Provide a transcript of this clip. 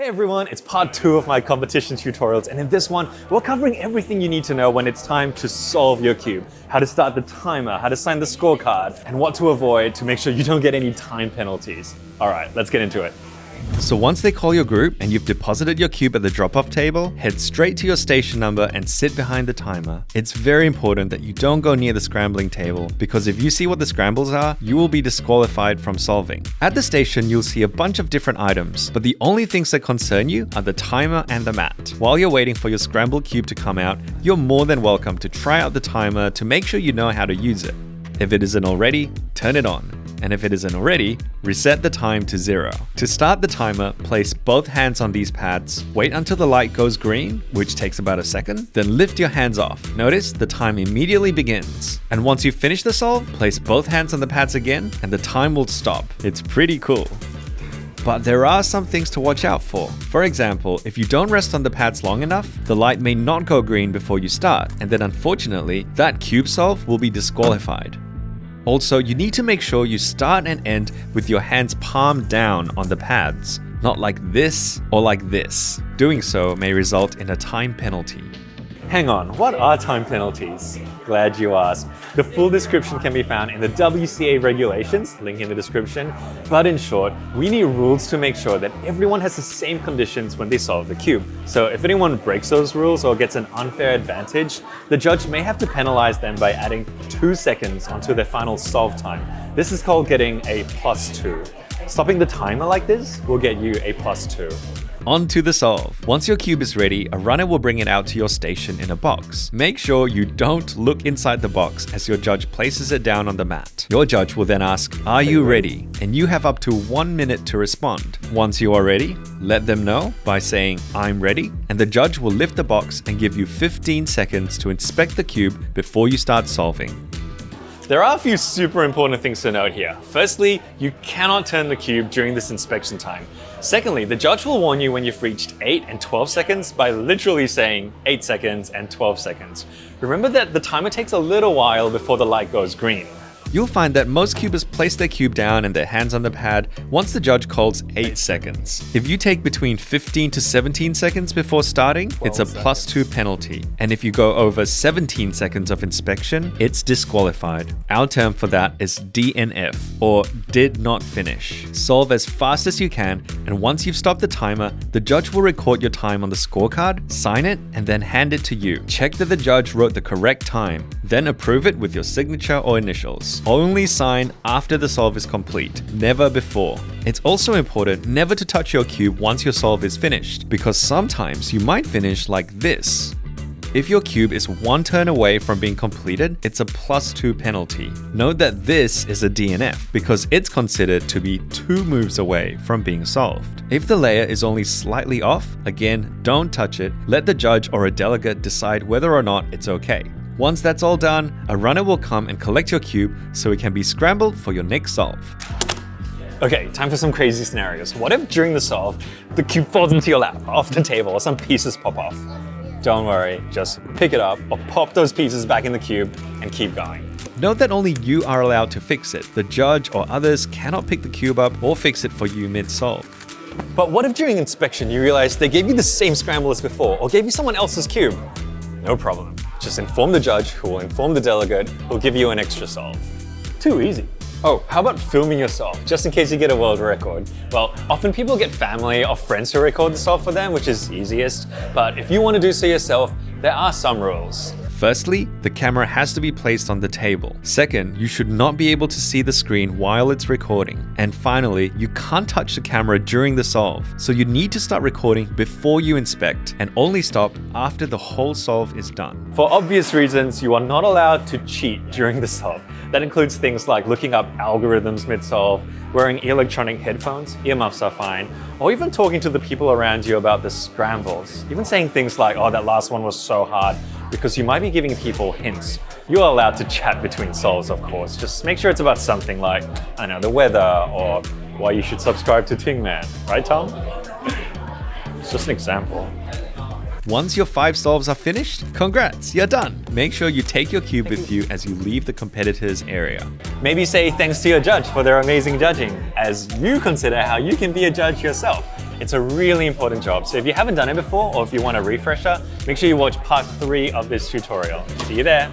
Hey everyone, it's part 2 of my competition tutorials, and in this one, we're covering everything you need to know when it's time to solve your cube. How to start the timer, how to sign the scorecard, and what to avoid to make sure you don't get any time penalties. All right, let's get into it. So once they call your group and you've deposited your cube at the drop-off table, head straight to your station number and sit behind the timer. It's very important that you don't go near the scrambling table, because if you see what the scrambles are, you will be disqualified from solving. At the station, you'll see a bunch of different items, but the only things that concern you are the timer and the mat. While you're waiting for your scrambled cube to come out, you're more than welcome to try out the timer to make sure you know how to use it. If it isn't already, turn it on. And if it isn't already, reset the time to 0. To start the timer, place both hands on these pads, wait until the light goes green, which takes about a second, then lift your hands off. Notice the time immediately begins. And once you finish the solve, place both hands on the pads again, and the time will stop. It's pretty cool. But there are some things to watch out for. For example, if you don't rest on the pads long enough, the light may not go green before you start, and then unfortunately, that cube solve will be disqualified. Also, you need to make sure you start and end with your hands palm down on the pads, not like this or like this. Doing so may result in a time penalty. Hang on, what are time penalties? Glad you asked. The full description can be found in the WCA regulations, link in the description. But in short, we need rules to make sure that everyone has the same conditions when they solve the cube. So if anyone breaks those rules or gets an unfair advantage, the judge may have to penalize them by adding 2 seconds onto their final solve time. This is called getting a +2. Stopping the timer like this will get you a +2. On to the solve. Once your cube is ready, a runner will bring it out to your station in a box. Make sure you don't look inside the box as your judge places it down on the mat. Your judge will then ask, "Are you ready?" And you have up to 1 minute to respond. Once you are ready, let them know by saying, "I'm ready," and the judge will lift the box and give you 15 seconds to inspect the cube before you start solving. There are a few super important things to note here. Firstly, you cannot turn the cube during this inspection time. Secondly, the judge will warn you when you've reached 8 and 12 seconds by literally saying 8 seconds and 12 seconds. Remember that the timer takes a little while before the light goes green. You'll find that most cubers place their cube down and their hands on the pad once the judge calls 8 seconds. If you take between 15 to 17 seconds before starting, it's a +2 penalty. And if you go over 17 seconds of inspection, it's disqualified. Our term for that is DNF, or did not finish. Solve as fast as you can, and once you've stopped the timer, the judge will record your time on the scorecard, sign it, and then hand it to you. Check that the judge wrote the correct time, then approve it with your signature or initials. Only sign after the solve is complete, never before. It's also important never to touch your cube once your solve is finished, because sometimes you might finish like this. If your cube is 1 turn away from being completed, it's a +2 penalty. Note that this is a DNF because it's considered to be 2 moves away from being solved. If the layer is only slightly off, again, don't touch it. Let the judge or a delegate decide whether or not it's okay. Once that's all done, a runner will come and collect your cube so it can be scrambled for your next solve. Okay, time for some crazy scenarios. What if during the solve, the cube falls into your lap, off the table, or some pieces pop off? Don't worry, just pick it up or pop those pieces back in the cube and keep going. Note that only you are allowed to fix it. The judge or others cannot pick the cube up or fix it for you mid-solve. But what if during inspection you realize they gave you the same scramble as before or gave you someone else's cube? No problem. Just inform the judge, who will inform the delegate, who'll give you an extra solve. Too easy. Oh, how about filming yourself, just in case you get a world record? Well, often people get family or friends to record the solve for them, which is easiest. But if you want to do so yourself, there are some rules. Firstly, the camera has to be placed on the table. Second, you should not be able to see the screen while it's recording. And finally, you can't touch the camera during the solve. So you need to start recording before you inspect and only stop after the whole solve is done. For obvious reasons, you are not allowed to cheat during the solve. That includes things like looking up algorithms mid-solve, wearing electronic headphones, earmuffs are fine, or even talking to the people around you about the scrambles. Even saying things like, "Oh, that last one was so hard," because you might be giving people hints. You are allowed to chat between solves, of course. Just make sure it's about something like, I know, the weather, or why you should subscribe to Tingman. Right, Tom? It's just an example. Once your 5 solves are finished, congrats, you're done. Make sure you take your cube with you as you leave the competitor's area. Maybe say thanks to your judge for their amazing judging, as you consider how you can be a judge yourself. It's a really important job. So if you haven't done it before, or if you want a refresher, make sure you watch part 3 of this tutorial. See you there.